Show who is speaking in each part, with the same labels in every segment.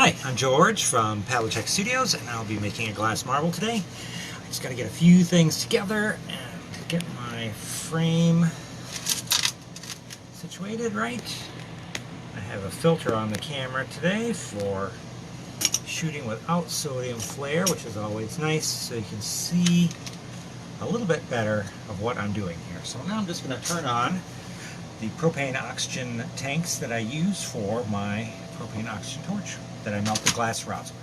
Speaker 1: Hi, I'm George from Pavliscak Studios, and I'll be making a glass marble today. I just got to get a few things together and get my frame situated right. I have a filter on the camera today for shooting without sodium flare, which is always nice, so you can see a little bit better of what I'm doing here. So now I'm just going to turn on the propane oxygen tanks that I use for my propane oxygen torch that I melt the glass rods with.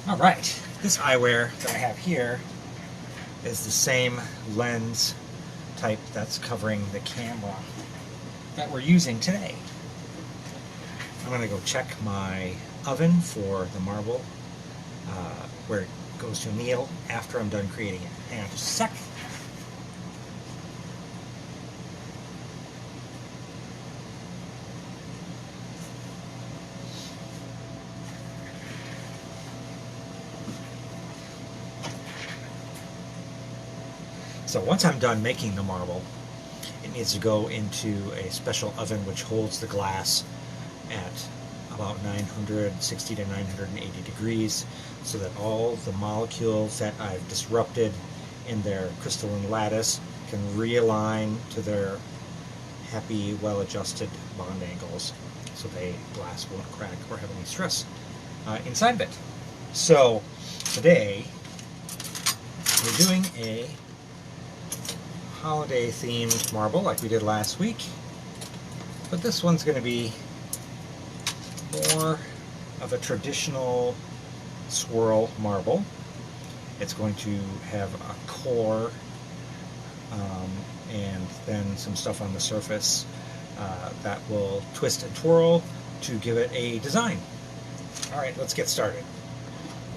Speaker 1: Alright, this eyewear that I have here is the same lens type that's covering the camera that we're using today. I'm going to go check my oven for the marble, where it goes to anneal after I'm done creating it. Hang on just a sec. So once I'm done making the marble, it needs to go into a special oven which holds the glass at about 960 to 980 degrees, so that all the molecules that I've disrupted in their crystalline lattice can realign to their happy, well-adjusted bond angles, so the glass won't crack or have any stress inside of it. So today we're doing a holiday themed marble like we did last week, but this one's going to be more of a traditional swirl marble. It's going to have a core and then some stuff on the surface that will twist and twirl to give it a design. Alright, let's get started.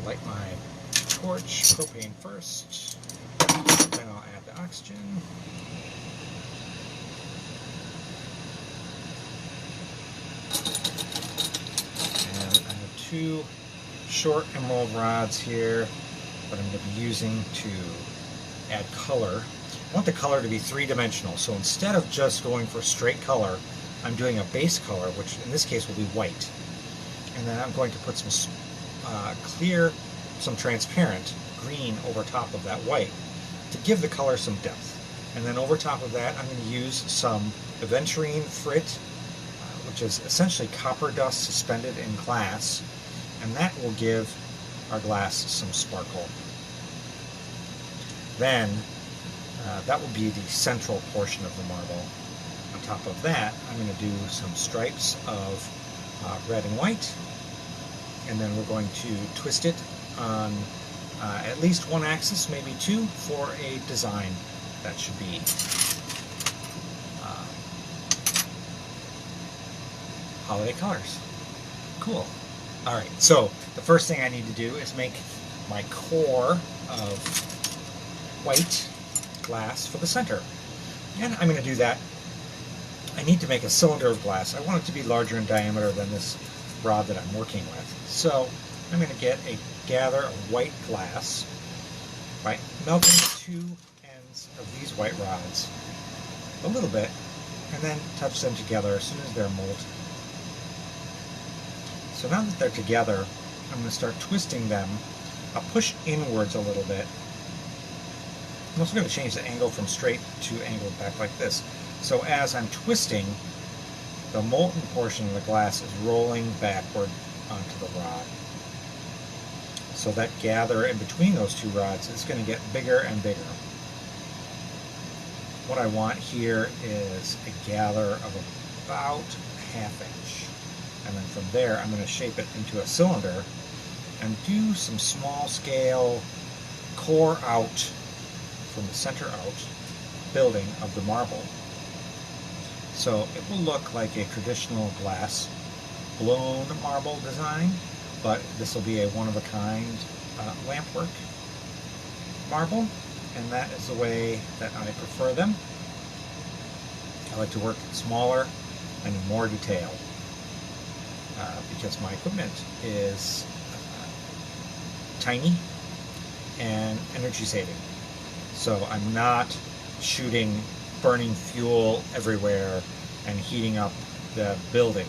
Speaker 1: I'll light my torch, propane first, then I'll add the oxygen. Two short emerald rods here that I'm going to be using to add color. I want the color to be three-dimensional, so instead of just going for straight color, I'm doing a base color, which in this case will be white. And then I'm going to put some clear, some transparent green over top of that white to give the color some depth. And then over top of that, I'm going to use some aventurine frit, which is essentially copper dust suspended in glass, and that will give our glass some sparkle. Then that will be the central portion of the marble. On top of that, I'm going to do some stripes of red and white, and then we're going to twist it on at least one axis, maybe two, for a design that should be holiday colors. Cool. Alright, so the first thing I need to do is make my core of white glass for the center. And I'm going to do that. I need to make a cylinder of glass. I want it to be larger in diameter than this rod that I'm working with. So I'm going to get a gather of white glass by melting the two ends of these white rods a little bit, and then touch them together as soon as they're molten. So now that they're together, I'm going to start twisting them. I'll push inwards a little bit. I'm also going to change the angle from straight to angled back like this. So as I'm twisting, the molten portion of the glass is rolling backward onto the rod. So that gather in between those two rods is going to get bigger and bigger. What I want here is a gather of about ½ inch. And then from there, I'm going to shape it into a cylinder and do some small scale core out from the center out building of the marble. So it will look like a traditional glass blown marble design, but this will be a one-of-a-kind lampwork marble, and that is the way that I prefer them. I like to work smaller and in more detail. Because my equipment is tiny and energy saving. So I'm not shooting burning fuel everywhere and heating up the building.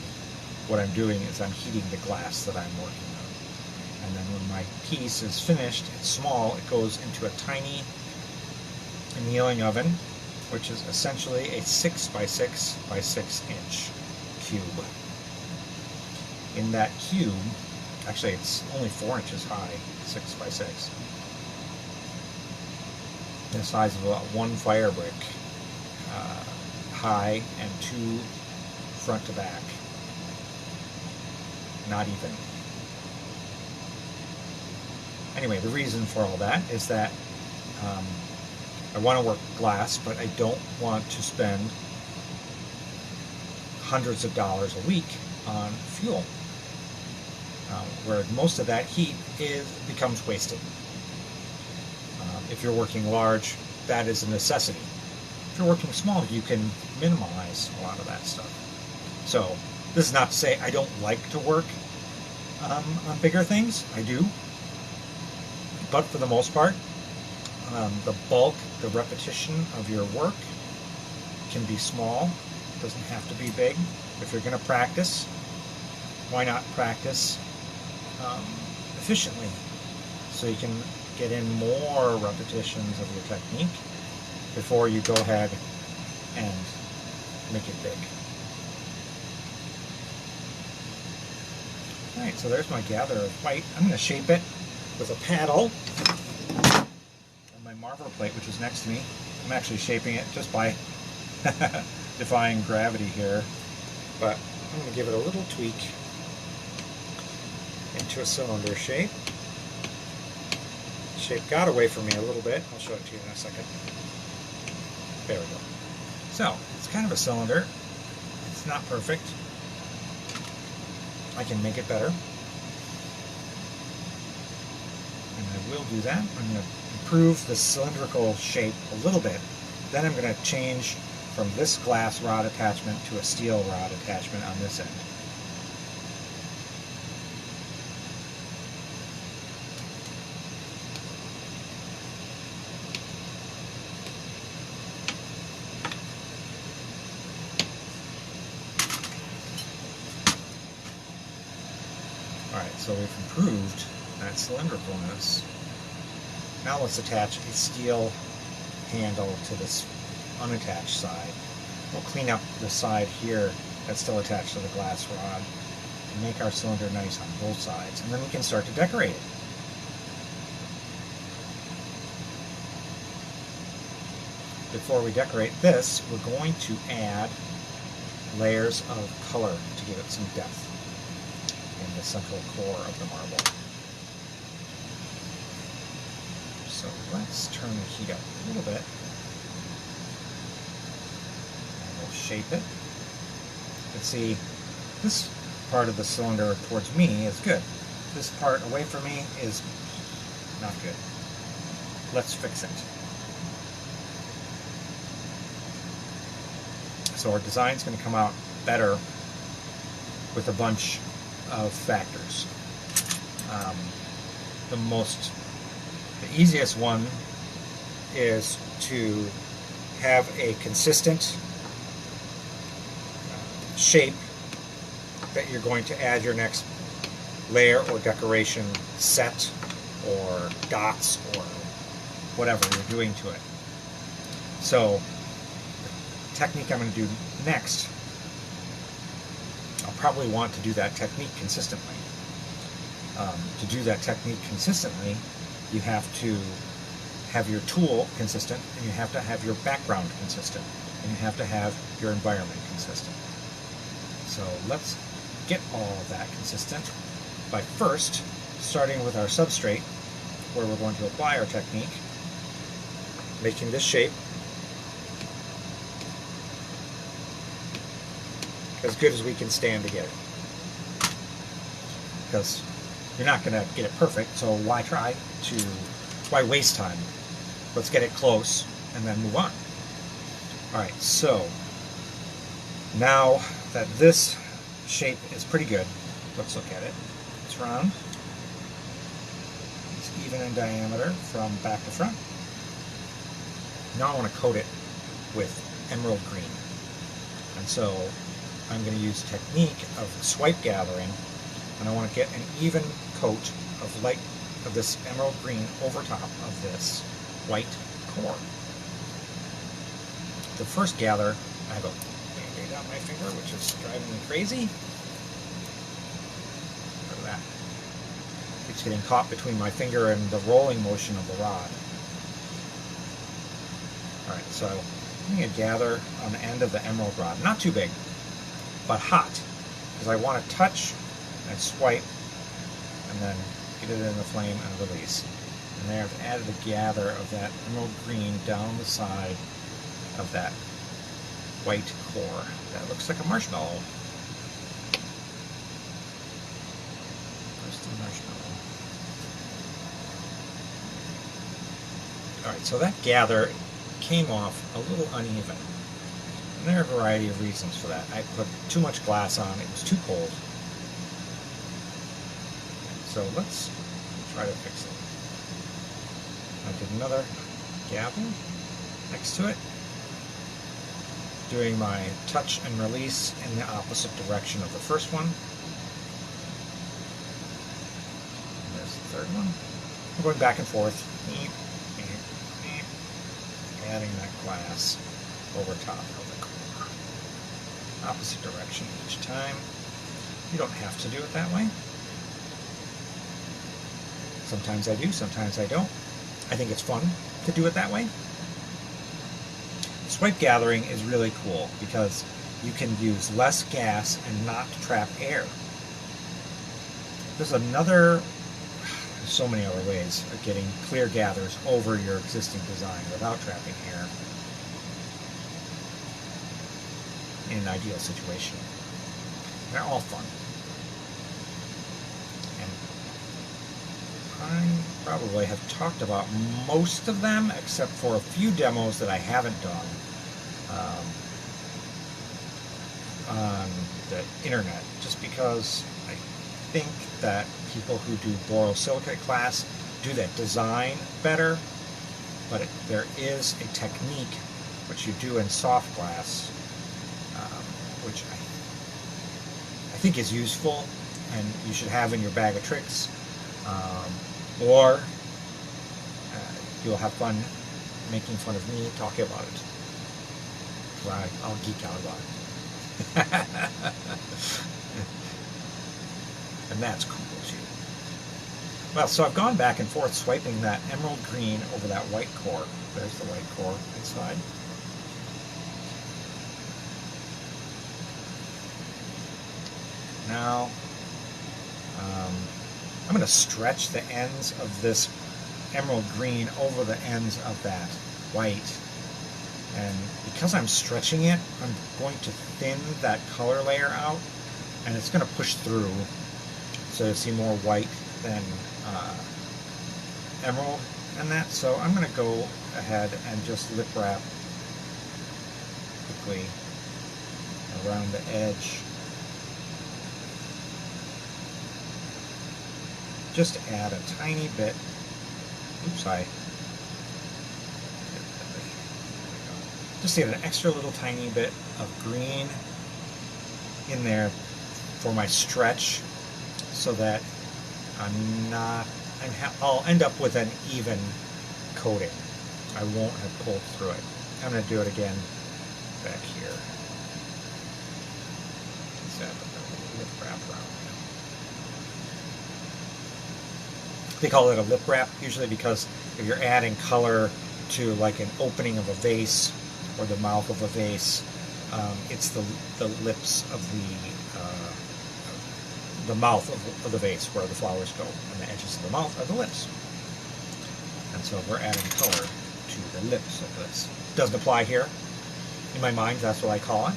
Speaker 1: What I'm doing is I'm heating the glass that I'm working on. And then when my piece is finished, it's small, it goes into a tiny annealing oven, which is essentially a 6 by 6 by 6 inch cube. In that cube, actually it's only 4 inches high, 6 by 6. The size of about one fire brick high and 2 front to back. Not even. Anyway, the reason for all that is that I want to work glass, but I don't want to spend hundreds of dollars a week on fuel, where most of that heat becomes wasted. If you're working large, that is a necessity. If you're working small, you can minimize a lot of that stuff. So this is not to say I don't like to work on bigger things. I do. But for the most part, the bulk, the repetition of your work can be small. It doesn't have to be big. If you're going to practice, why not practice efficiently so you can get in more repetitions of your technique before you go ahead and make it big. Alright, so there's my gather of white. I'm going to shape it with a paddle and my marver plate, which is next to me. I'm actually shaping it just by defying gravity here, but I'm going to give it a little tweak into a cylinder shape. Shape got away from me a little bit. I'll show it to you in a second. There we go. So, it's kind of a cylinder. It's not perfect. I can make it better. And I will do that. I'm going to improve the cylindrical shape a little bit. Then I'm going to change from this glass rod attachment to a steel rod attachment on this end. Alright, so we've improved that cylindricalness. Now let's attach a steel handle to this unattached side. We'll clean up the side here that's still attached to the glass rod and make our cylinder nice on both sides. And then we can start to decorate it. Before we decorate this, we're going to add layers of color to give it some depth in the central core of the marble. So let's turn the heat up a little bit. And we'll shape it. You can see this part of the cylinder towards me is good. This part away from me is not good. Let's fix it. So our design is going to come out better with a bunch of factors. The easiest one is to have a consistent shape that you're going to add your next layer or decoration set or dots or whatever you're doing to it. So the technique I'm going to do next, I'll probably want to do that technique consistently. To do that technique consistently, you have to have your tool consistent, and you have to have your background consistent, and you have to have your environment consistent. So let's get all of that consistent by first starting with our substrate, where we're going to apply our technique, making this shape as good as we can stand to get it. Because you're not going to get it perfect, so why waste time? Let's get it close and then move on. Alright, so now that this shape is pretty good, let's look at it. It's round. even in diameter from back to front. Now I want to coat it with emerald green. And so I'm going to use a technique of swipe gathering, and I want to get an even coat of this emerald green over top of this white core. The first gather, I have a band-aid on my finger, which is driving me crazy. Look at that. It's getting caught between my finger and the rolling motion of the rod. Alright, so I'm going to gather on the end of the emerald rod. Not too big, but hot, because I want to touch and swipe and then get it in the flame and release. And there I've added a gather of that emerald green down the side of that white core. That looks like a marshmallow. Where's the marshmallow? Alright, so that gather came off a little uneven. And there are a variety of reasons for that. I put too much glass on, it was too cold. So let's try to fix it. I did another gather next to it, doing my touch and release in the opposite direction of the first one. And there's the third one. I'm going back and forth, adding that glass over top of the core. Opposite direction each time. You don't have to do it that way. Sometimes I do, sometimes I don't. I think it's fun to do it that way. Swipe gathering is really cool because you can use less gas and not trap air. There's so many other ways of getting clear gathers over your existing design without trapping air in an ideal situation. They're all fun. And I probably have talked about most of them except for a few demos that I haven't done on the internet, just because I think that people who do borosilicate glass do that design better, but there is a technique which you do in soft glass, which I think is useful and you should have in your bag of tricks, or you'll have fun making fun of me talking about it. I'll geek out about it. And that's cool too. Well, so I've gone back and forth swiping that emerald green over that white core. There's the white core inside. Now, I'm going to stretch the ends of this emerald green over the ends of that white. And because I'm stretching it, I'm going to thin that color layer out, and it's going to push through. So you see more white than emerald and that. So I'm going to go ahead and just lip wrap quickly around the edge. Just add a tiny bit. Oops, just add an extra little tiny bit of green in there for my stretch, so that I'll end up with an even coating. I won't have pulled through it. I'm going to do it again back here. Let's add a lip wrap around it. They call it a lip wrap usually because if you're adding color to like an opening of a vase or the mouth of a vase, it's the lips of the mouth of the vase where the flowers go, and the edges of the mouth are the lips. And so we're adding color to the lips of this. Doesn't apply here. In my mind, that's what I call it.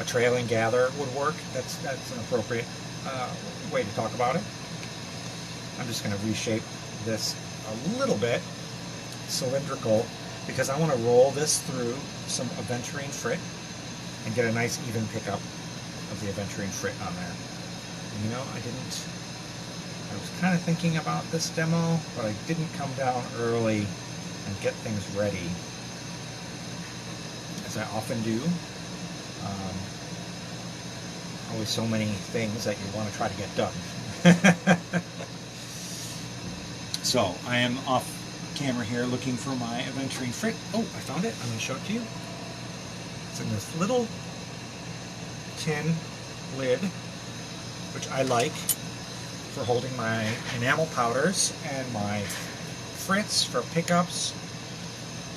Speaker 1: A trailing gather would work. That's an appropriate way to talk about it. I'm just going to reshape this a little bit cylindrical because I want to roll this through some aventurine frit and get a nice even pickup of the aventurine frit on there. And, you know, I was kind of thinking about this demo, but I didn't come down early and get things ready, as I often do. Always so many things that you want to try to get done. So I am off camera here looking for my aventurine frit. Oh, I found it. I'm going to show it to you. It's in this little tin lid, which I like for holding my enamel powders and my frits for pickups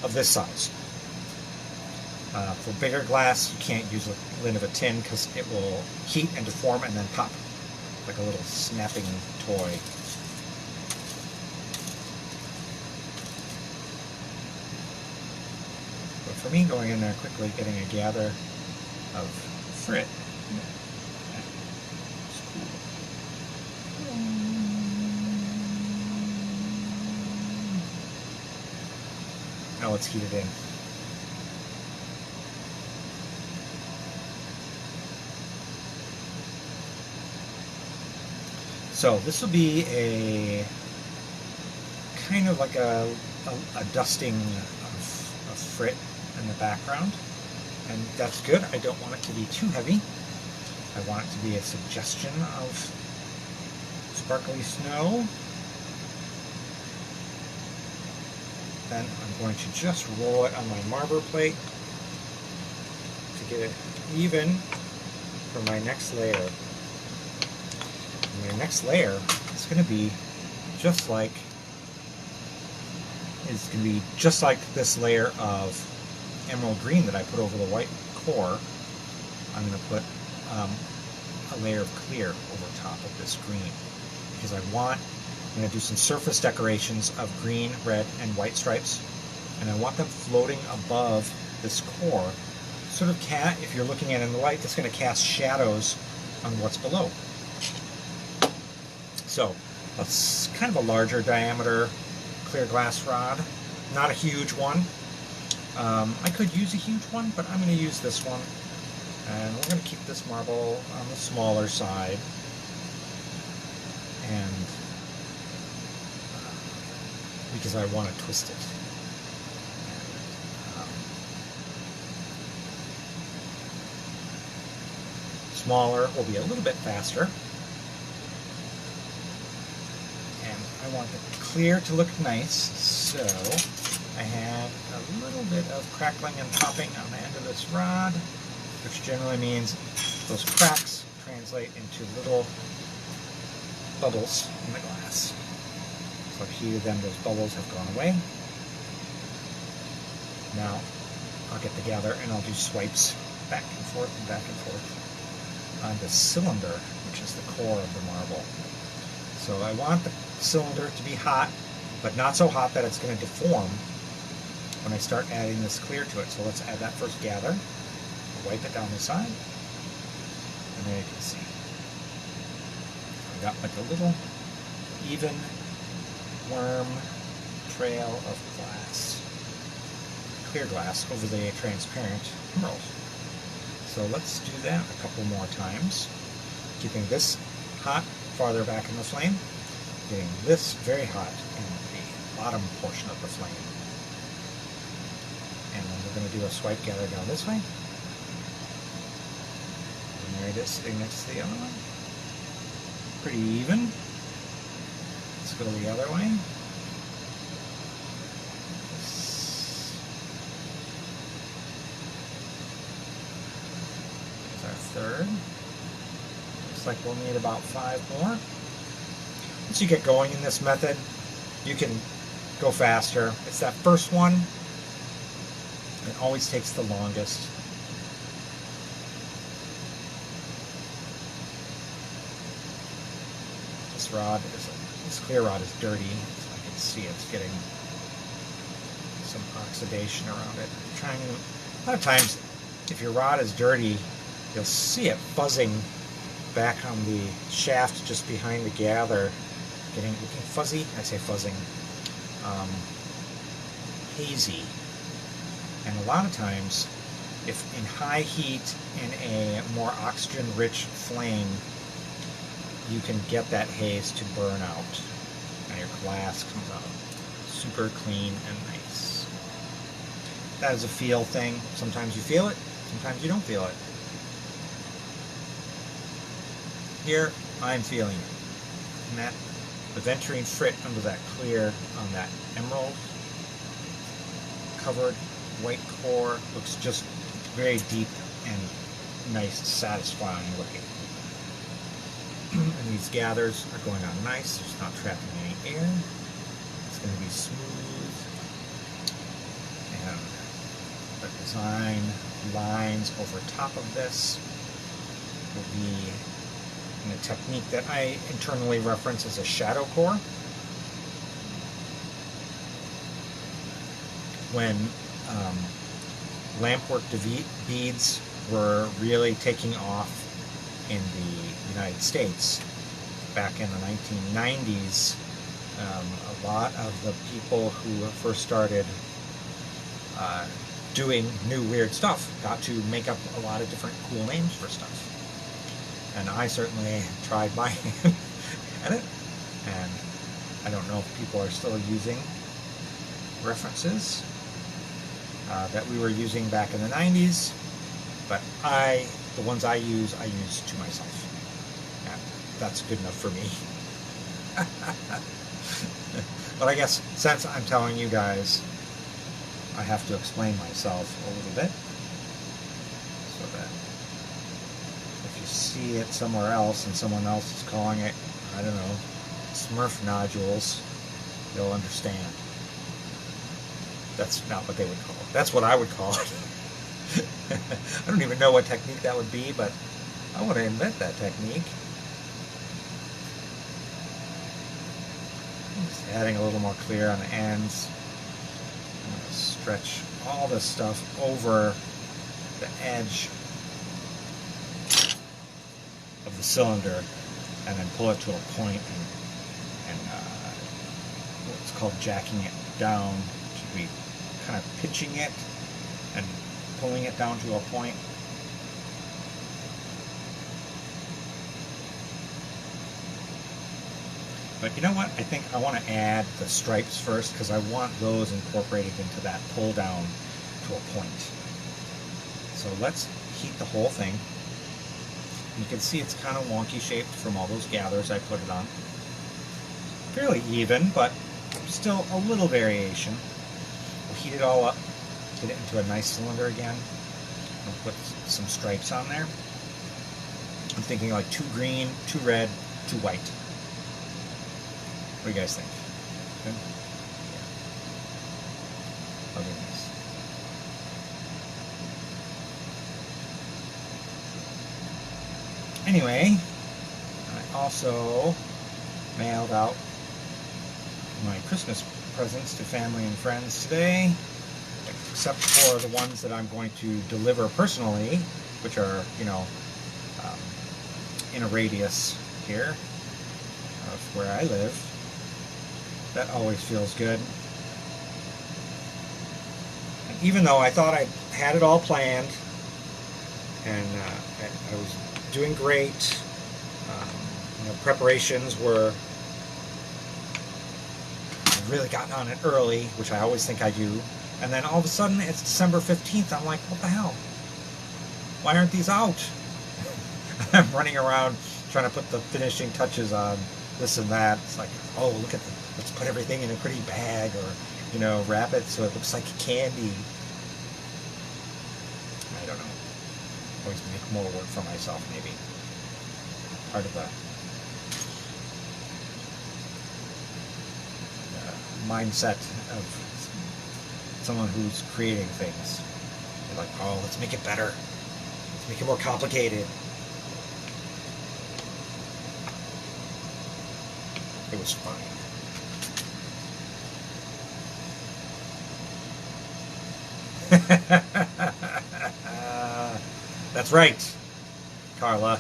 Speaker 1: of this size. For bigger glass, you can't use a lid of a tin because it will heat and deform and then pop like a little snapping toy. But for me, going in there quickly, getting a gather of frit, now it's heated in. So this will be a kind of like a dusting of frit in the background, and that's good. I don't want it to be too heavy. I want it to be a suggestion of sparkly snow. Then I'm going to just roll it on my marber plate to get it even for my next layer. And my next layer is going to be just like this layer of emerald green that I put over the white core. I'm going to put a layer of clear over top of this green because I'm going to do some surface decorations of green, red, and white stripes, and I want them floating above this core. Sort of if you're looking at it in the light, that's going to cast shadows on what's below. So, that's kind of a larger diameter clear glass rod, not a huge one. I could use a huge one, but I'm going to use this one, and we're going to keep this marble on the smaller side. And because I want to twist it. Smaller will be a little bit faster. And I want the clear to look nice, so I have a little bit of crackling and popping on the end of this rod, which generally means those cracks translate into little bubbles in the glass. So I've heated them, those bubbles have gone away. Now I'll get the gather and I'll do swipes back and forth on the cylinder, which is the core of the marble. So I want the cylinder to be hot, but not so hot that it's going to deform when I start adding this clear to it. So let's add that first gather. Wipe it down the side, and there you can see I got like a little even warm trail of glass, clear glass, over the transparent emerald. So let's do that a couple more times, keeping this hot farther back in the flame, getting this very hot in the bottom portion of the flame. And then we're going to do a swipe gather down this way. And there it is, sitting next to the other one. Pretty even. Let's go the other way. There's our third. Looks like we'll need about 5 more. Once you get going in this method, you can go faster. It's that first one that always takes the longest. This clear rod is dirty, so I can see it's getting some oxidation around it. A lot of times, if your rod is dirty, you'll see it buzzing back on the shaft just behind the gather, looking fuzzy. I say fuzzing, hazy. And a lot of times, if in high heat in a more oxygen-rich flame, you can get that haze to burn out, and your glass comes out super clean and nice. That is a feel thing. Sometimes you feel it, sometimes you don't feel it. Here, I'm feeling it. And that, the venturine frit under that clear on that emerald covered white core looks just very deep and nice, satisfying looking. And these gathers are going on nice, it's not trapping any air. It's going to be smooth. And the design lines over top of this will be in a technique that I internally reference as a shadow core. When lampwork beads were really taking off in the United States back in the 1990s, a lot of the people who first started doing new weird stuff got to make up a lot of different cool names for stuff. And I certainly tried my hand at it, and I don't know if people are still using references that we were using back in the 90s, but the ones I use to myself, and that's good enough for me. But I guess since I'm telling you guys, I have to explain myself a little bit, so that if you see it somewhere else and someone else is calling it, I don't know, Smurf nodules, you'll understand. That's not what they would call it. That's what I would call it. I don't even know what technique that would be, but I want to invent that technique. Just adding a little more clear on the ends. I'm going to stretch all this stuff over the edge of the cylinder and then pull it to a point and what's called jacking it down. Should be kind of pitching it and pulling it down to a point. But you know what? I think I want to add the stripes first because I want those incorporated into that pull down to a point. So let's heat the whole thing. You can see it's kind of wonky shaped from all those gathers I put it on. Fairly even, but still a little variation. We'll heat it all up, get it into a nice cylinder again, and put some stripes on there. I'm thinking like 2 green, 2 red, 2 white. What do you guys think? Good? Yeah. Okay, nice. Anyway, I also mailed out my Christmas presents to family and friends today, except for the ones that I'm going to deliver personally, which are, you know, in a radius here of where I live. That always feels good. And even though I thought I had it all planned, and I was doing great, you know, preparations were, I really gotten on it early, which I always think I do, and then all of a sudden it's December 15th, I'm like, what the hell? Why aren't these out? I'm running around trying to put the finishing touches on this and that. It's like, oh, look at let's put everything in a pretty bag, or, you know, wrap it so it looks like candy. I don't know. Always make more work for myself, maybe. Part of the mindset of someone who's creating things. They're like, oh, let's make it better. Let's make it more complicated. It was fine. That's right, Carla.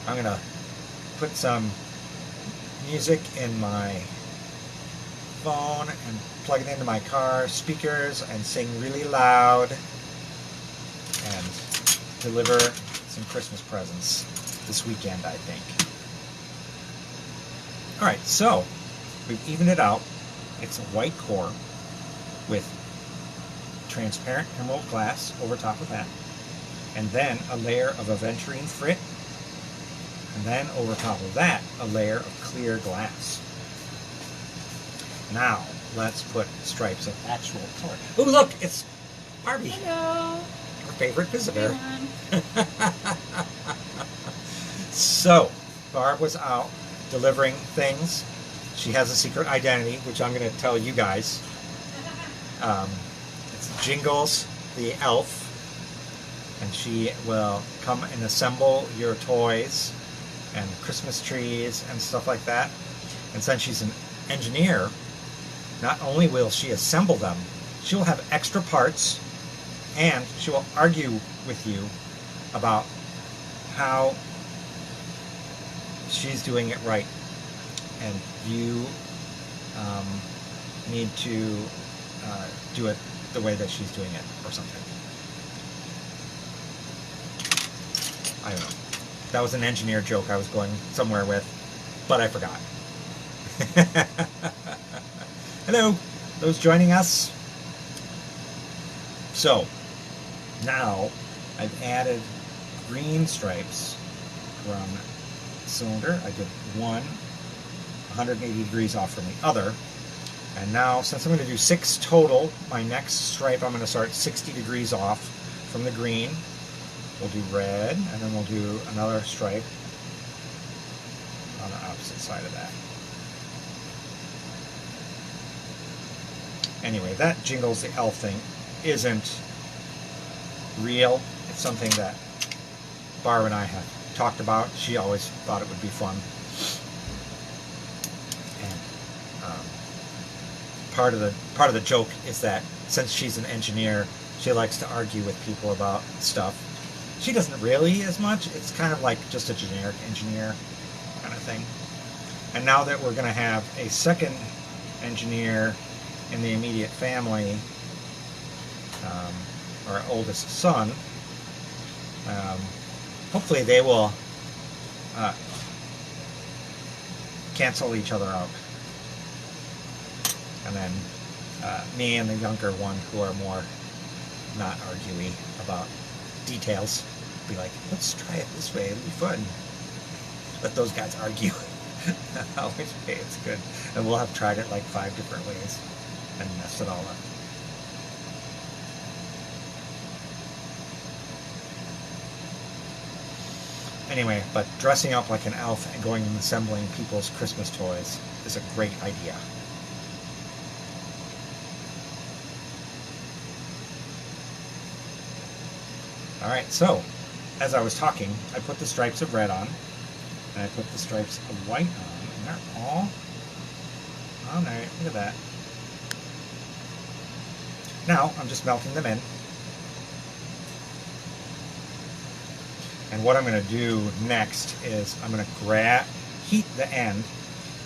Speaker 1: I'm gonna put some music in my phone and plug it into my car speakers and sing really loud and deliver some Christmas presents this weekend, I think. Alright, so we've evened it out. It's a white core with transparent emerald glass over top of that, and then a layer of aventurine frit, and then over top of that a layer of clear glass. Now let's put stripes of actual color. Oh, look, it's Barbie.
Speaker 2: Hello.
Speaker 1: Our favorite visitor.
Speaker 2: Hey,
Speaker 1: So Barb was out delivering things. She has a secret identity, which I'm going to tell you guys. It's Jingles, the elf, and she will come and assemble your toys and Christmas trees and stuff like that. And since she's an engineer, not only will she assemble them, she'll have extra parts, and she will argue with you about how she's doing it right, and you need to do it the way that she's doing it, or something. I don't know. That was an engineer joke I was going somewhere with, but I forgot. Hello, those joining us. So, now I've added green stripes from the cylinder. I did one 180 degrees off from the other. And now, since I'm going to do 6 total, my next stripe I'm going to start 60 degrees off from the green. We'll do red, and then we'll do another stripe on the opposite side of that. Anyway, that Jingles the Elf thing isn't real. It's something that Barb and I have talked about. She always thought it would be fun. And part of the joke is that since she's an engineer, she likes to argue with people about stuff. She doesn't really as much. It's kind of like just a generic engineer kind of thing. And now that we're going to have a second engineer in the immediate family, our oldest son, hopefully they will cancel each other out. And then me and the younger one, who are more not arguey about details, be like, let's try it this way, it'll be fun. Let those guys argue which way it's good. And we'll have tried it like 5 different ways and messed it all up. Anyway, but dressing up like an elf and going and assembling people's Christmas toys is a great idea. Alright, so, as I was talking, I put the stripes of red on, and I put the stripes of white on, and they're all on there. Look at that. Now, I'm just melting them in. And what I'm going to do next is I'm going to heat the end.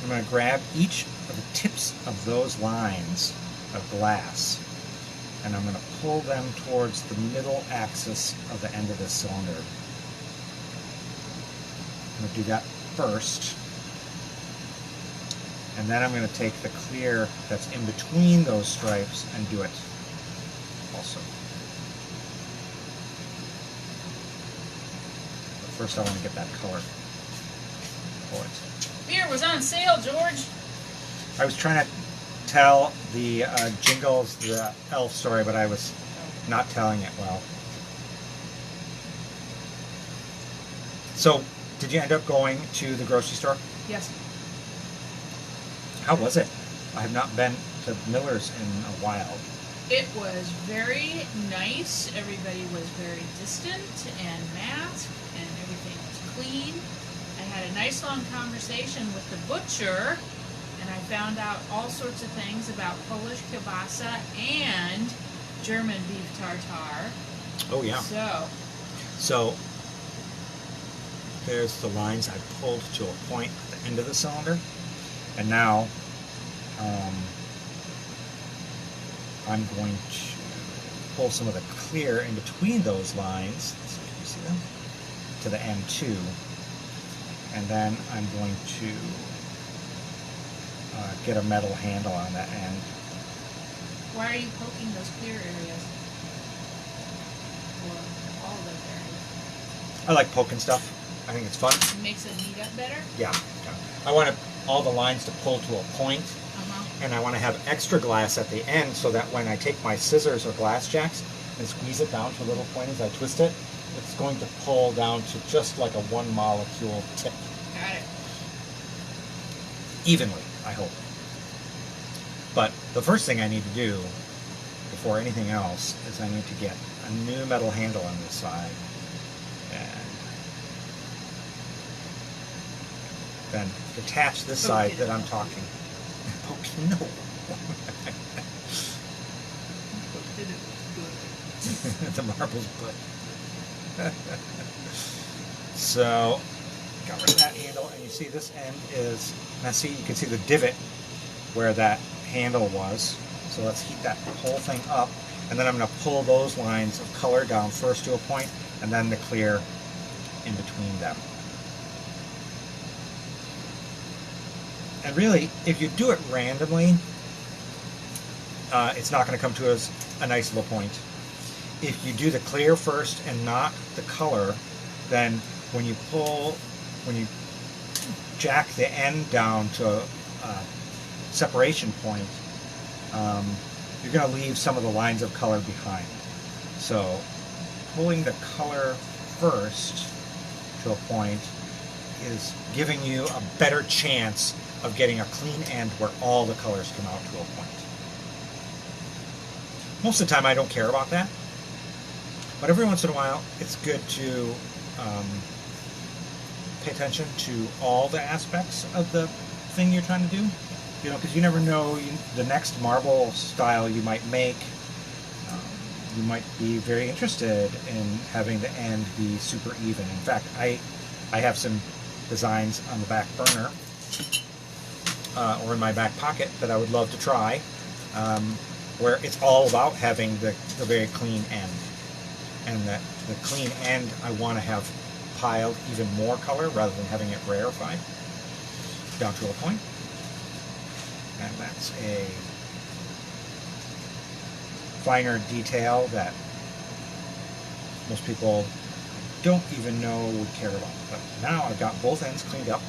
Speaker 1: I'm going to grab each of the tips of those lines of glass, and I'm going to pull them towards the middle axis of the end of the cylinder. I'm going to do that first. And then I'm going to take the clear that's in between those stripes and do it also. But first I want to get that color for it.
Speaker 2: Beer was on sale, George.
Speaker 1: I was trying to tell the Jingles the Elf story, but I was not telling it well. So, did you end up going to the grocery store?
Speaker 2: Yes.
Speaker 1: How was it? I have not been to Miller's in a while.
Speaker 2: It was very nice. Everybody was very distant and masked, and everything was clean. I had a nice long conversation with the butcher, and I found out all sorts of things about Polish kielbasa and German beef tartare.
Speaker 1: Oh yeah. So there's the lines I pulled to a point at the end of the cylinder, and now I'm going to pull some of the clear in between those lines. So can you see them? To the end too. And then I'm going to get a metal handle on that end.
Speaker 2: Why are you poking those clear areas? Or all those areas?
Speaker 1: I like poking stuff. I think it's fun.
Speaker 2: It makes it meet up better?
Speaker 1: Yeah. I want all the lines to pull to a point, and I want to have extra glass at the end so that when I take my scissors or glass jacks and squeeze it down to a little point as I twist it, it's going to pull down to just like a one molecule tip.
Speaker 2: Got it.
Speaker 1: Evenly, I hope. But the first thing I need to do before anything else is I need to get a new metal handle on this side and then detach this side that I'm talking. No. The marble's good. So, got rid of that handle, and you see this end is messy. You can see the divot where that handle was. So let's heat that whole thing up, and then I'm going to pull those lines of color down first to a point, and then the clear in between them. And really, if you do it randomly, it's not going to come to us a nice little point. If you do the clear first and not the color, then when you jack the end down to a separation point, you're going to leave some of the lines of color behind. So pulling the color first to a point is giving you a better chance of getting a clean end where all the colors come out to a point. Most of the time I don't care about that, but every once in a while it's good to pay attention to all the aspects of the thing you're trying to do, you know, because you never know the next marble style you might make. You might be very interested in having the end be super even. In fact, I have some designs on the back burner or in my back pocket that I would love to try, where it's all about having the very clean end. And the clean end I want to have piled even more color rather than having it rarefied down to a point. And that's a finer detail that most people don't even know would care about. But now I've got both ends cleaned up,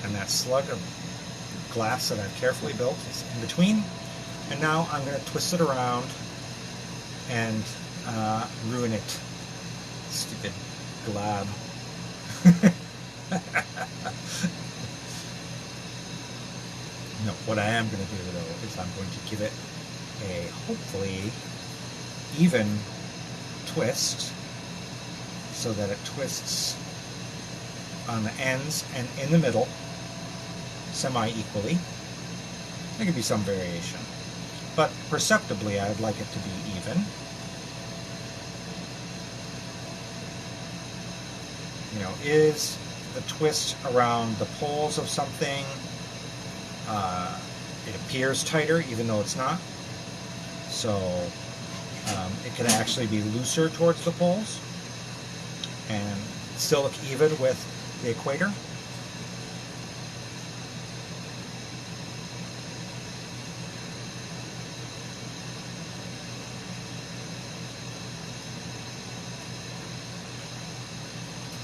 Speaker 1: and that slug of glass that I've carefully built is in between. And now I'm going to twist it around and ruin it. Stupid glob. No, what I am going to do though is I'm going to give it a hopefully even twist so that it twists on the ends and in the middle semi-equally. There could be some variation, but perceptibly I'd like it to be even. You know, is the twist around the poles of something, it appears tighter even though it's not. So it can actually be looser towards the poles and still look even with the equator.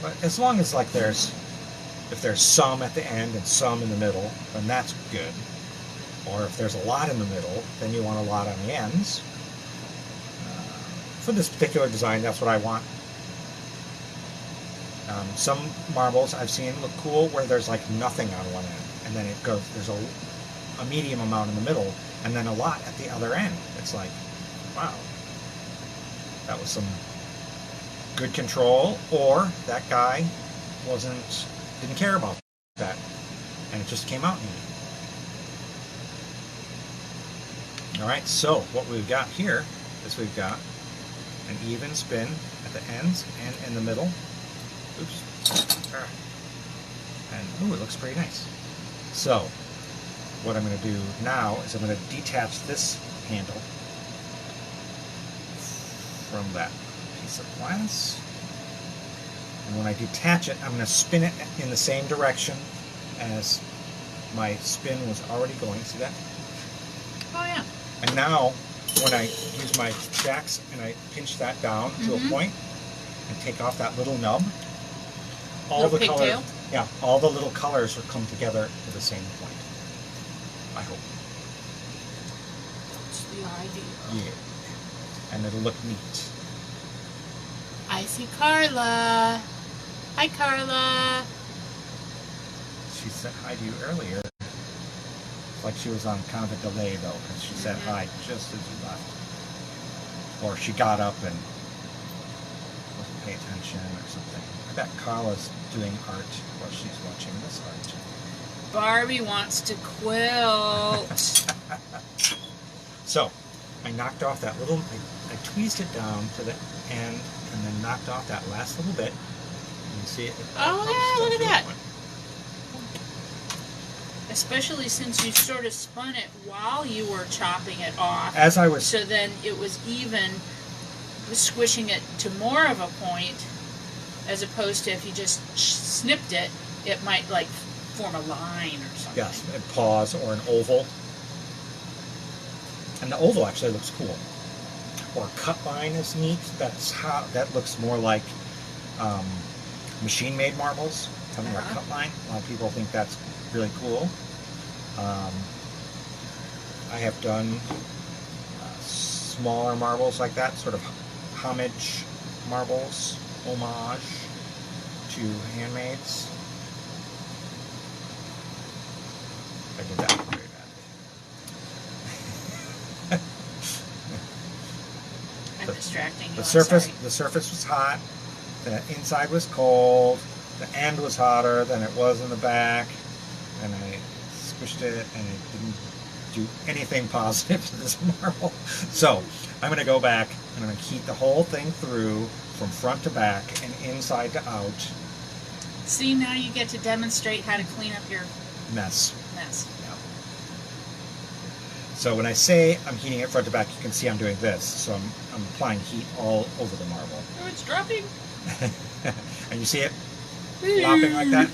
Speaker 1: But as long as like if there's some at the end and some in the middle, then that's good. Or if there's a lot in the middle, then you want a lot on the ends. For this particular design, that's what I want. Some marbles I've seen look cool where there's like nothing on one end, and then it goes, there's a medium amount in the middle, and then a lot at the other end. It's like, wow, that was some good control, or that guy didn't care about that, and it just came out neat. Alright, so what we've got here is we've got an even spin at the ends and in the middle. Oops. And ooh, it looks pretty nice. So what I'm going to do now is I'm going to detach this handle from that piece of glass. And when I detach it, I'm going to spin it in the same direction as my spin was already going. See that?
Speaker 2: Oh, yeah.
Speaker 1: And now, when I use my jacks and I pinch that down to a point and take off that little nub, all the colors, all the little colors will come together to the same point. I hope.
Speaker 2: That's the idea.
Speaker 1: Yeah. And it'll look neat.
Speaker 2: I see Carla. Hi, Carla.
Speaker 1: She said hi to you earlier. Like she was on kind of a delay though, because she said hi just as you left. Or she got up and wasn't paying attention or something. I bet Carla's doing art while she's watching this art.
Speaker 2: Barbie wants to quilt.
Speaker 1: So, I knocked off that little, I tweezed it down to the end and then knocked off that last little bit. You see it?
Speaker 2: Oh yeah, look at that. Especially since you sort of spun it while you were chopping it off.
Speaker 1: As I was...
Speaker 2: So then it was even squishing it to more of a point, as opposed to if you just snipped it, it might like form a line or something.
Speaker 1: Yes, a pause or an oval. And the oval actually looks cool. Or a cut line is neat. That looks more like machine-made marbles. Something like cut line. A lot of people think that's really cool. I have done smaller marbles like that, sort of homage marbles, homage to handmaids. I did that very badly.
Speaker 2: I'm distracting you.
Speaker 1: The surface was hot. The inside was cold. The end was hotter than it was in the back. And I squished it, and it didn't do anything positive to this marble. So I'm going to go back, and I'm going to heat the whole thing through from front to back and inside to out.
Speaker 2: See, now you get to demonstrate how to clean up your
Speaker 1: mess.
Speaker 2: Yeah.
Speaker 1: So when I say I'm heating it front to back, you can see I'm doing this. So I'm applying heat all over the marble.
Speaker 2: Oh, it's dropping.
Speaker 1: And you see it flopping like that?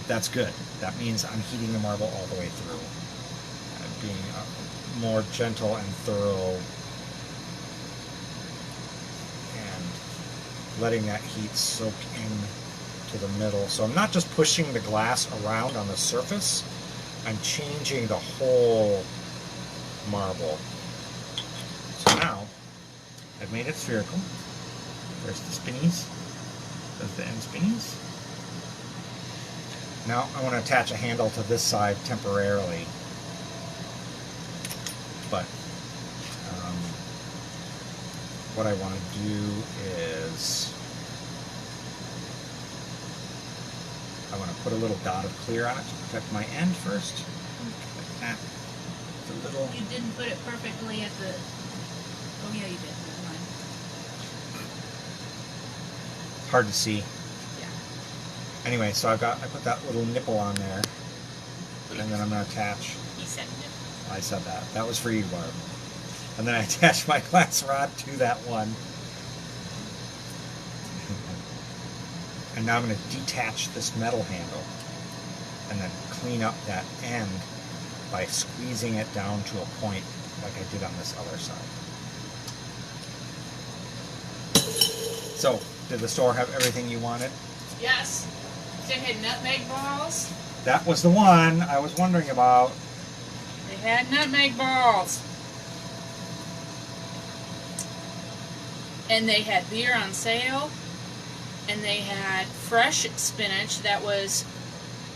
Speaker 1: That's good. That means I'm heating the marble all the way through. Being more gentle and thorough. And letting that heat soak in to the middle. So I'm not just pushing the glass around on the surface. I'm changing the whole marble. So now, I've made it spherical. There's the spinnies. There's the end spinnies. Now I want to attach a handle to this side temporarily. But what I want to do is I want to put a little dot of clear on it to protect my end first. Like that. It's a little...
Speaker 2: You didn't put it perfectly at the... Oh yeah, you did. Never mind.
Speaker 1: Hard to see.
Speaker 2: Yeah.
Speaker 1: Anyway, so I put that little nipple on there, and then I'm going to attach...
Speaker 2: He said nipple.
Speaker 1: I said that. That was for you, Barb. And then I attach my glass rod to that one. And now I'm going to detach this metal handle and then clean up that end by squeezing it down to a point like I did on this other side. So, did the store have everything you wanted?
Speaker 2: Yes. They had nutmeg balls.
Speaker 1: That was the one I was wondering about.
Speaker 2: They had nutmeg balls. And they had beer on sale. And they had fresh spinach that was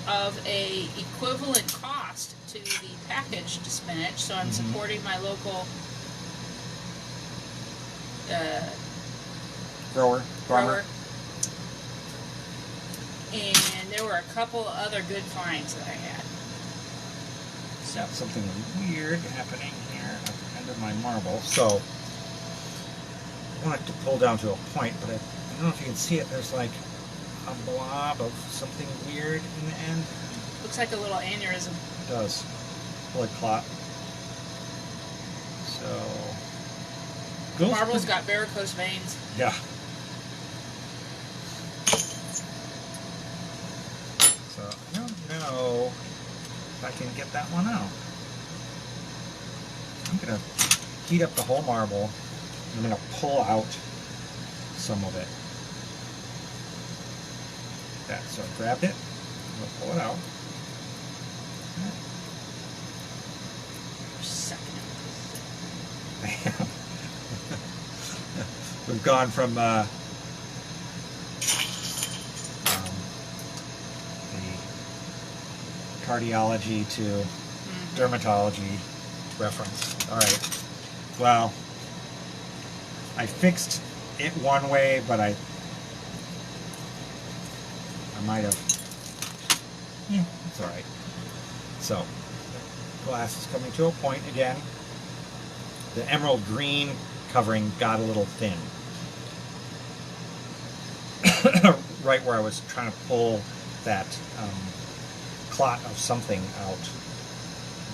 Speaker 2: of a equivalent cost to the packaged spinach. So I'm supporting my local grower. And there were a couple other good finds that I had.
Speaker 1: So something weird happening here at the end of my marble. So I want it to pull down to a point, but I don't know if you can see it. There's like a blob of something weird in the end.
Speaker 2: Looks like a little aneurysm.
Speaker 1: It does. Blood clot. So
Speaker 2: Marble's got varicose veins.
Speaker 1: Yeah. So I don't know if I can get that one out. I'm going to heat up the whole marble. I'm going to pull out some of it. That, so I grabbed it. I'm going to pull it out. We've gone from the cardiology to dermatology reference. All right. Well, I fixed it one way, but I might have. Yeah, it's all right. So, glass is coming to a point again. The emerald green covering got a little thin. Right where I was trying to pull that clot of something out.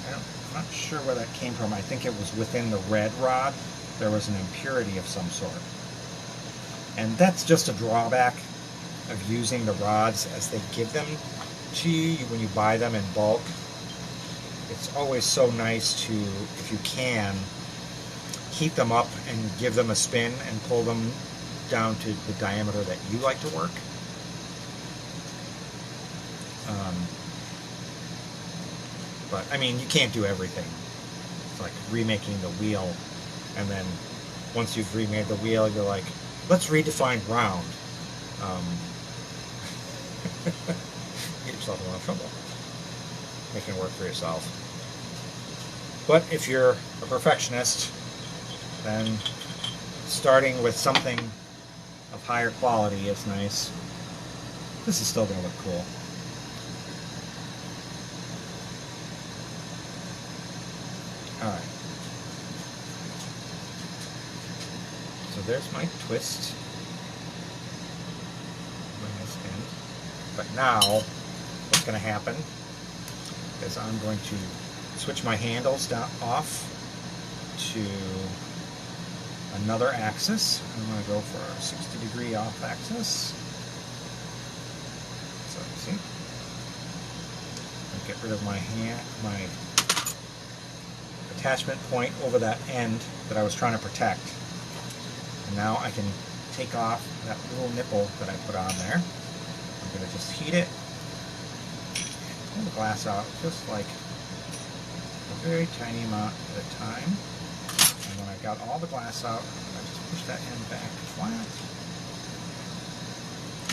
Speaker 1: I'm not sure where that came from. I think it was within the red rod. There was an impurity of some sort. And that's just a drawback of using the rods as they give them to you when you buy them in bulk. It's always so nice to, if you can, heat them up and give them a spin and pull them down to the diameter that you like to work. But I mean, you can't do everything. It's like remaking the wheel, and then once you've remade the wheel, you're like, let's redefine round. Get yourself in a lot of trouble making it work for yourself. But if you're a perfectionist, then starting with something of higher quality is nice. This is still going to look cool. Alright. So there's my twist. When I spin. But now, what's going to happen is I'm going to switch my handles down off to another axis. I'm going to go for a 60-degree off axis. So see, I'll get rid of my attachment point over that end that I was trying to protect. And now I can take off that little nipple that I put on there. I'm going to just heat it, pull the glass out just like a very tiny amount at a time. And when I got all the glass out, I just push that end back flat.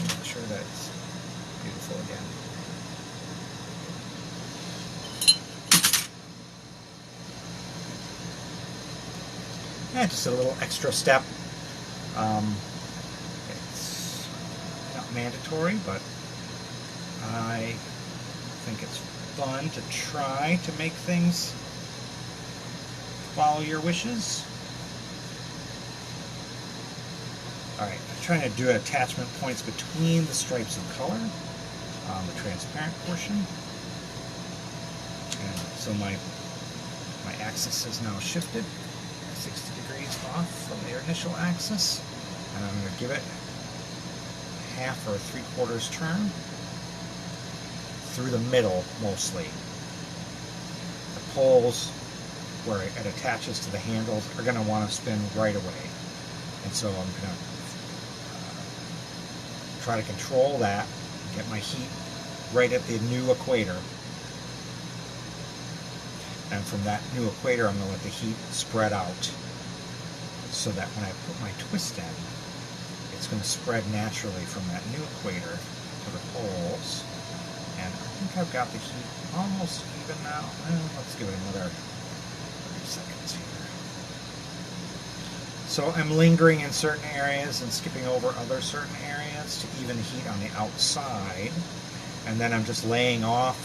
Speaker 1: Make sure that it's beautiful again. Yeah, just a little extra step. It's not mandatory, but I think it's fun to try to make things follow your wishes. Alright, I'm trying to do attachment points between the stripes of color on the transparent portion. And so my axis is now shifted 60 degrees off from the initial axis, and I'm going to give it a half or 3/4 turn through the middle mostly. The poles where it attaches to the handles are going to want to spin right away, and so I'm going to try to control that, get my heat right at the new equator. And from that new equator, I'm going to let the heat spread out so that when I put my twist in, it's going to spread naturally from that new equator to the poles. And I think I've got the heat almost even now. Let's give it another 30 seconds here. So I'm lingering in certain areas and skipping over other certain areas to even the heat on the outside. And then I'm just laying off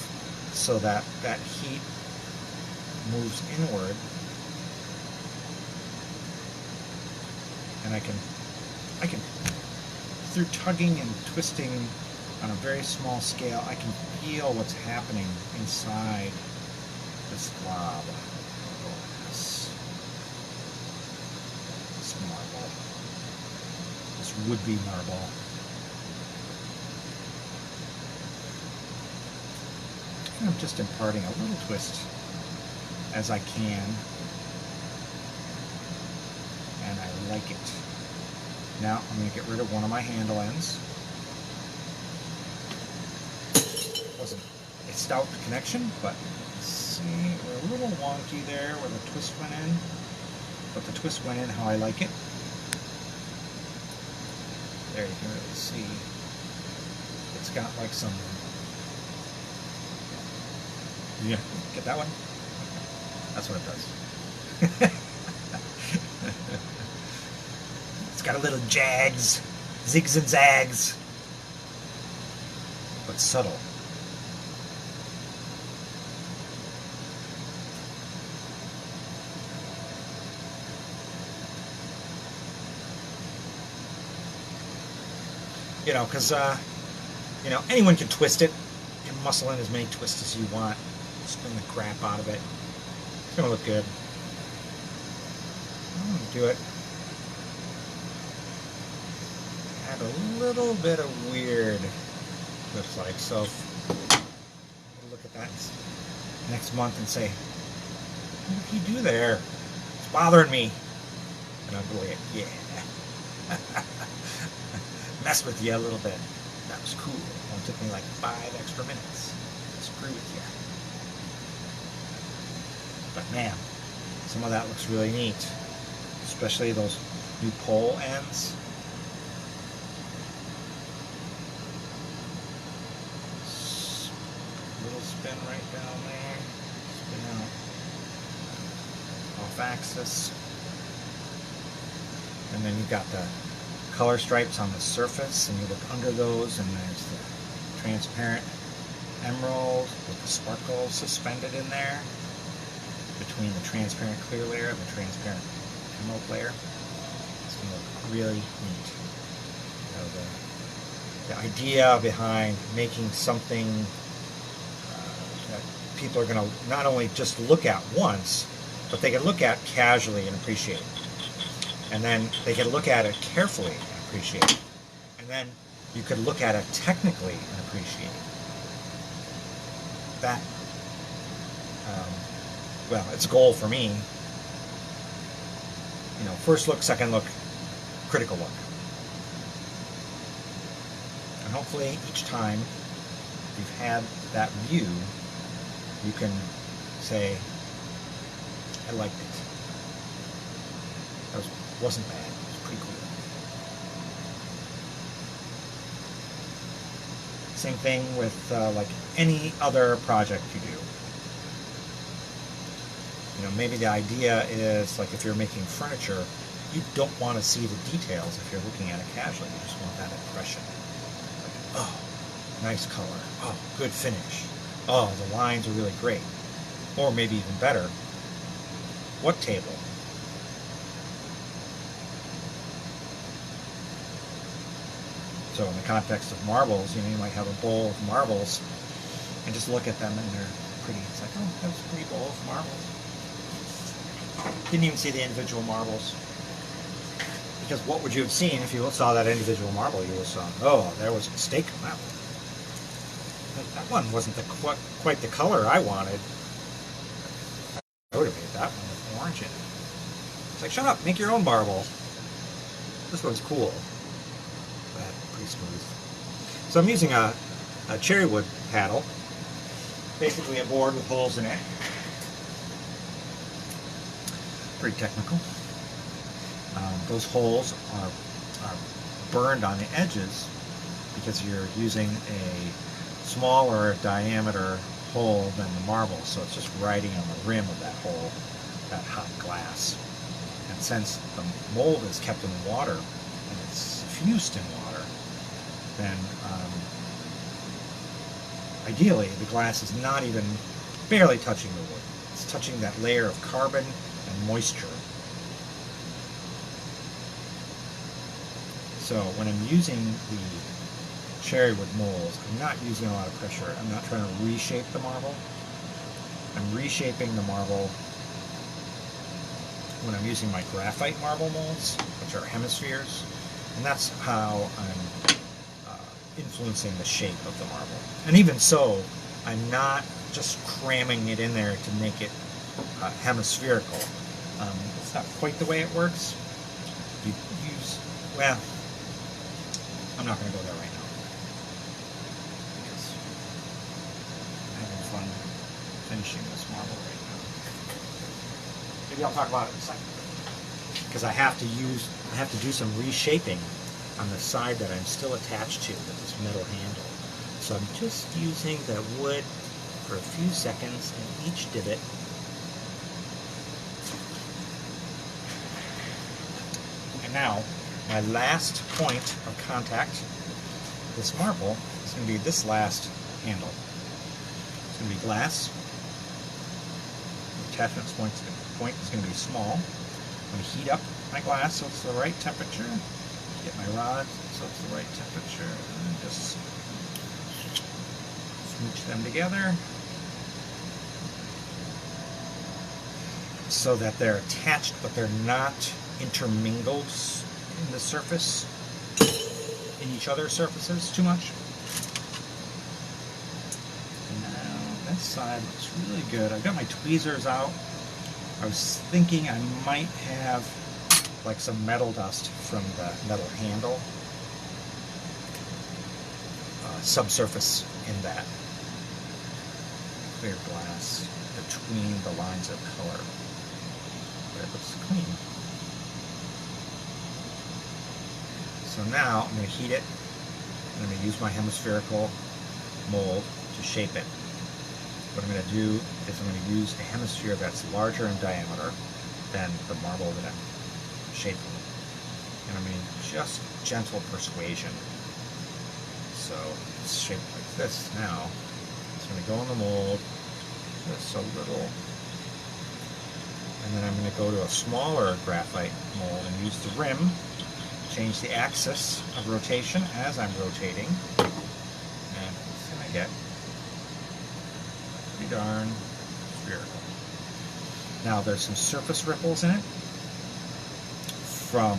Speaker 1: so that that heat moves inward, and I can through tugging and twisting on a very small scale, I can feel what's happening inside this glob of glass. this would-be marble. And I'm just imparting a little twist as I can, and I like it. Now I'm going to get rid of one of my handle ends. Wasn't a stout connection, but see, we're a little wonky there where the twist went in, but the twist went in how I like it. There you can really see it's got like some, yeah, get that one? That's what it does. It's got a little jags, zigs and zags, but subtle. You know, because, you know, anyone can twist it. You can muscle in as many twists as you want. Spin the crap out of it. It's going to look good. I'm going to do it. Add a little bit of weird, looks like. So, we'll look at that next month and say, what did he do there? It's bothering me. And I'll go, yeah. Mess with you a little bit. That was cool. It took me like 5 extra minutes to screw with you. But man, some of that looks really neat. Especially those new pole ends. Little spin right down there. Spin out. Off axis. And then you've got the color stripes on the surface, and you look under those, and there's the transparent emerald with the sparkles suspended in there between the transparent clear layer and the transparent emerald layer. It's going to look really neat. You know, the idea behind making something that people are going to not only just look at once, but they can look at casually and appreciate it. And then they can look at it carefully and appreciate it. And then you could look at it technically and appreciate it. That, well, it's a goal for me. You know, first look, second look, critical look. And hopefully each time you've had that view, you can say, I liked it. That wasn't bad. It was pretty cool. Same thing with like any other project you do. You know, maybe the idea is like if you're making furniture, you don't want to see the details if you're looking at it casually. You just want that impression. Like, oh, nice color. Oh, good finish. Oh, the lines are really great. Or maybe even better, what table? So in the context of marbles, you know, you might have a bowl of marbles and just look at them and they're pretty. It's like, oh, that was a pretty bowl of marbles. Didn't even see the individual marbles. Because what would you have seen if you saw that individual marble? You would have saw, oh, there was a mistake on that one. That one wasn't quite the color I wanted. I would have made that one with orange in it. It's like, shut up, make your own marble. This one's cool. Pretty smooth. So I'm using a cherry wood paddle, basically a board with holes in it. Pretty technical. Those holes are burned on the edges because you're using a smaller diameter hole than the marble, so it's just riding on the rim of that hole, that hot glass. And since the mold is kept in water and it's fused in water, then ideally the glass is not even barely touching the wood. It's touching that layer of carbon and moisture. So when I'm using the cherry wood molds, I'm not using a lot of pressure. I'm not trying to reshape the marble. I'm reshaping the marble when I'm using my graphite marble molds, which are hemispheres. And that's how I'm influencing the shape of the marble. And even so, I'm not just cramming it in there to make it hemispherical. It's not quite the way it works. You use, well, I'm not going to go there right now, because I'm having fun finishing this marble right now. Maybe I'll talk about it in a second. Because I have to do some reshaping on the side that I'm still attached to with this metal handle. So I'm just using the wood for a few seconds in each divot. And now, my last point of contact with this marble is going to be this last handle. It's going to be glass. The attachment point is going to be small. I'm going to heat up my glass so it's the right temperature. Get my rod so it's the right temperature. And just smooch them together so that they're attached but they're not intermingled in the surface, in each other's surfaces too much. And now this side looks really good. I've got my tweezers out. I was thinking I might have like some metal dust from the metal handle subsurface in that clear glass between the lines of color. But it looks clean. So now I'm going to heat it, and I'm going to use my hemispherical mold to shape it. What I'm going to do is I'm going to use a hemisphere that's larger in diameter than the marble that I'm shaping. And I'm going to just gentle persuasion. So it's shaped like this now. It's going to go in the mold just a little. And then I'm going to go to a smaller graphite mold and use the rim. Change the axis of rotation as I'm rotating, and it's going to get pretty darn spherical. Now there's some surface ripples in it from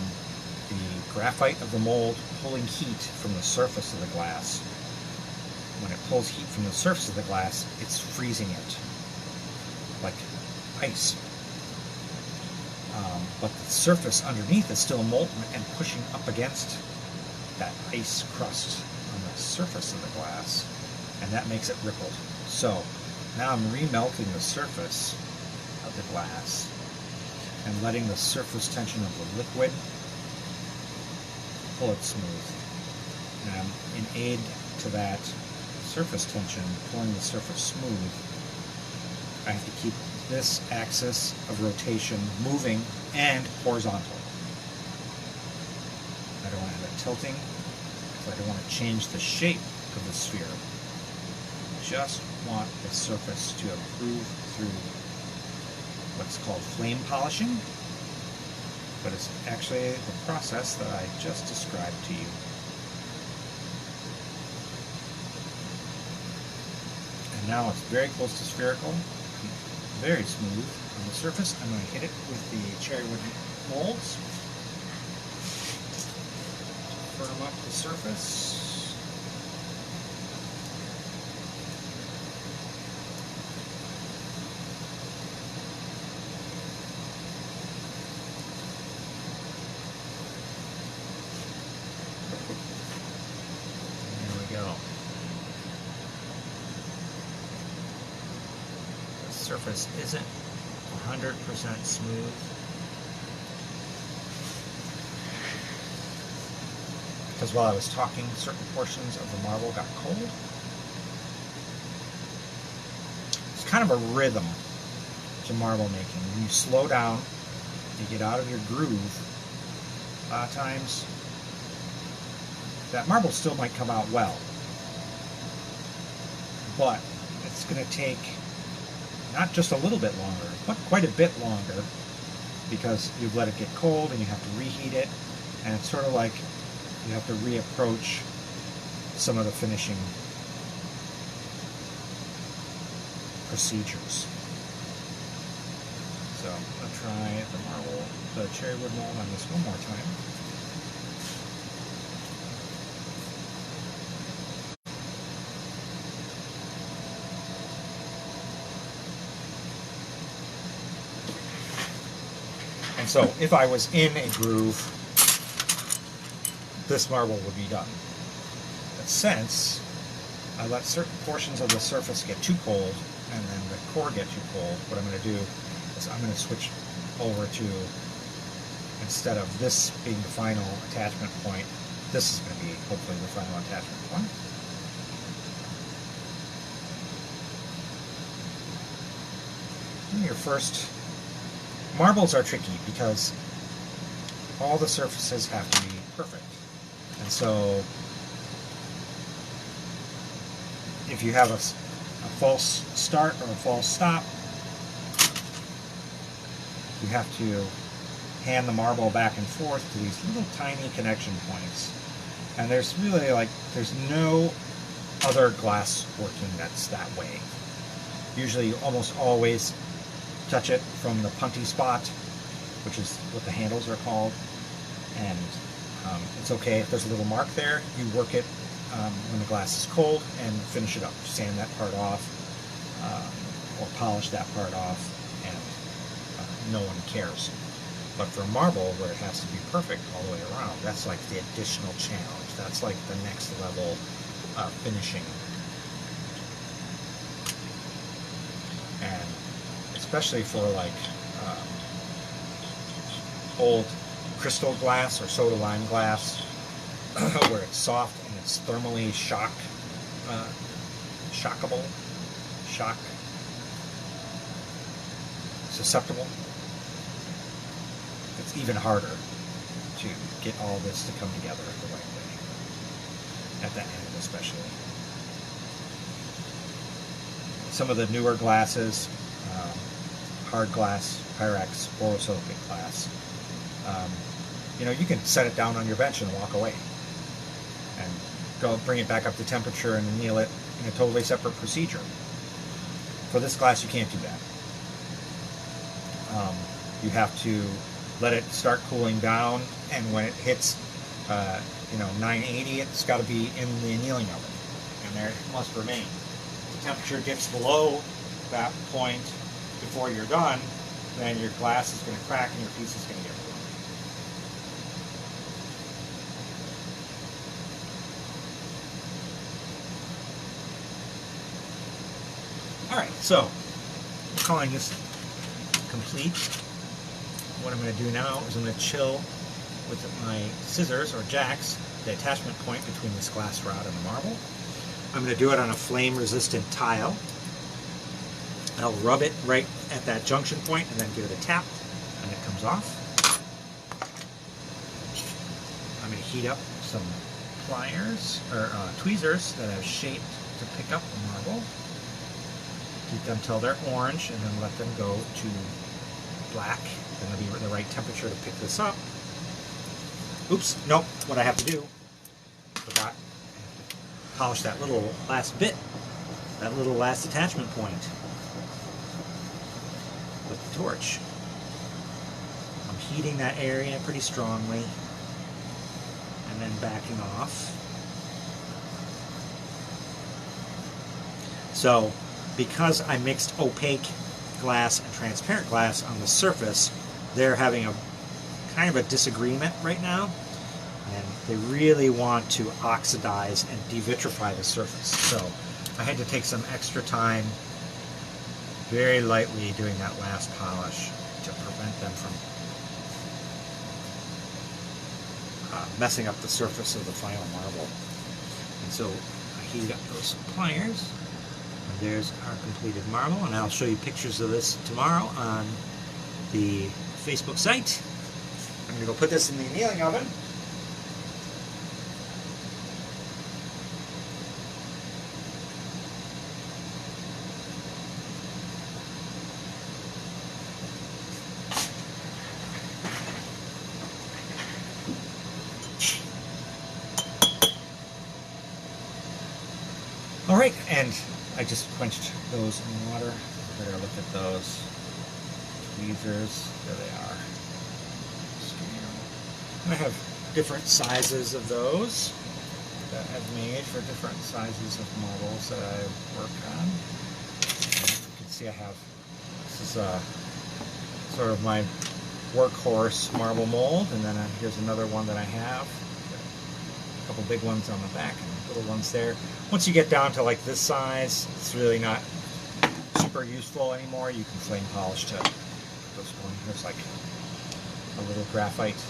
Speaker 1: the graphite of the mold pulling heat from the surface of the glass. When it pulls heat from the surface of the glass, it's freezing it like ice. But the surface underneath is still molten and pushing up against that ice crust on the surface of the glass, and that makes it rippled. So now I'm remelting the surface of the glass and letting the surface tension of the liquid pull it smooth. And in aid to that surface tension, pulling the surface smooth, I have to keep this axis of rotation moving and horizontal. I don't want to have it tilting, because I don't want to change the shape of the sphere. I just want the surface to improve through what's called flame polishing, but it's actually the process that I just described to you. And now it's very close to spherical. Very smooth on the surface. I'm going to hit it with the cherry wood molds to firm up the surface. There we go. Surface isn't 100% smooth. Because while I was talking, certain portions of the marble got cold. It's kind of a rhythm to marble making. When you slow down, you get out of your groove, a lot of times that marble still might come out well. But it's going to take not just a little bit longer, but quite a bit longer, because you've let it get cold and you have to reheat it, and it's sort of like you have to reapproach some of the finishing procedures. So I'm going to try the cherry wood mold on this one more time. And so if I was in a groove, this marble would be done. But since I let certain portions of the surface get too cold and then the core get too cold, what I'm going to do is I'm going to switch over to, instead of this being the final attachment point, this is going to be hopefully the final attachment point. And your first, marbles are tricky because all the surfaces have to be perfect. And so if you have a false start or a false stop, you have to hand the marble back and forth to these little tiny connection points. And there's really there's no other glass working that's that way. Usually you almost always touch it from the punty spot, which is what the handles are called. And it's okay if there's a little mark there. You work it when the glass is cold and finish it up. Sand that part off or polish that part off, and no one cares. But for marble, where it has to be perfect all the way around, that's like the additional challenge. That's like the next level finishing. And especially for like old crystal glass or soda lime glass, where it's soft and it's thermally shock susceptible, it's even harder to get all this to come together the right way, at that end especially. Some of the newer glasses, hard glass, Pyrex, borosilicate glass, you can set it down on your bench and walk away and go bring it back up to temperature and anneal it in a totally separate procedure. For this glass, you can't do that. You have to let it start cooling down, and when it hits 980, it's got to be in the annealing oven, and there it must remain. If the temperature dips below that point before you're done, then your glass is going to crack and your piece is going to get ruined. Alright, so calling this complete. What I'm going to do now is I'm going to chill with my scissors or jacks the attachment point between this glass rod and the marble. I'm going to do it on a flame resistant tile. I'll rub it right at that junction point and then give it a tap and it comes off. I'm going to heat up some pliers or tweezers that I've shaped to pick up the marble. Heat them till they're orange and then let them go to black. Then it'll be the right temperature to pick this up. Oops, nope, what I have to do, forgot, polish that little last bit, that little last attachment point with the torch. I'm heating that area pretty strongly and then backing off. So, because I mixed opaque glass and transparent glass on the surface, they're having a kind of a disagreement right now, and they really want to oxidize and devitrify the surface. So I had to take some extra time, very lightly doing that last polish to prevent them from messing up the surface of the final marble. And so I heated up those pliers. And there's our completed marble, and I'll show you pictures of this tomorrow on the Facebook site. I'm going to go put this in the annealing oven. Alright, and I just quenched those in water. Better look at those tweezers. There they are. I have different sizes of those that I've made for different sizes of marbles that I work on. And you can see I have, this is sort of my workhorse marble mold, and then here's another one that I have. A couple big ones on the back and little ones there. Once you get down to like this size, it's really not super useful anymore. You can flame polish to those going. There's like a little graphite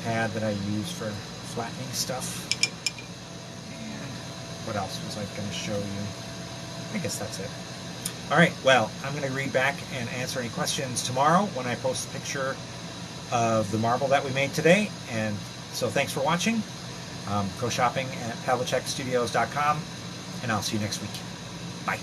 Speaker 1: pad that I use for flattening stuff. And what else was I going to show you? I guess that's it. All right, well, I'm going to read back and answer any questions tomorrow when I post a picture of the marble that we made today. And so thanks for watching. Go shopping at Pavliscak Studios.com, and I'll see you next week. Bye.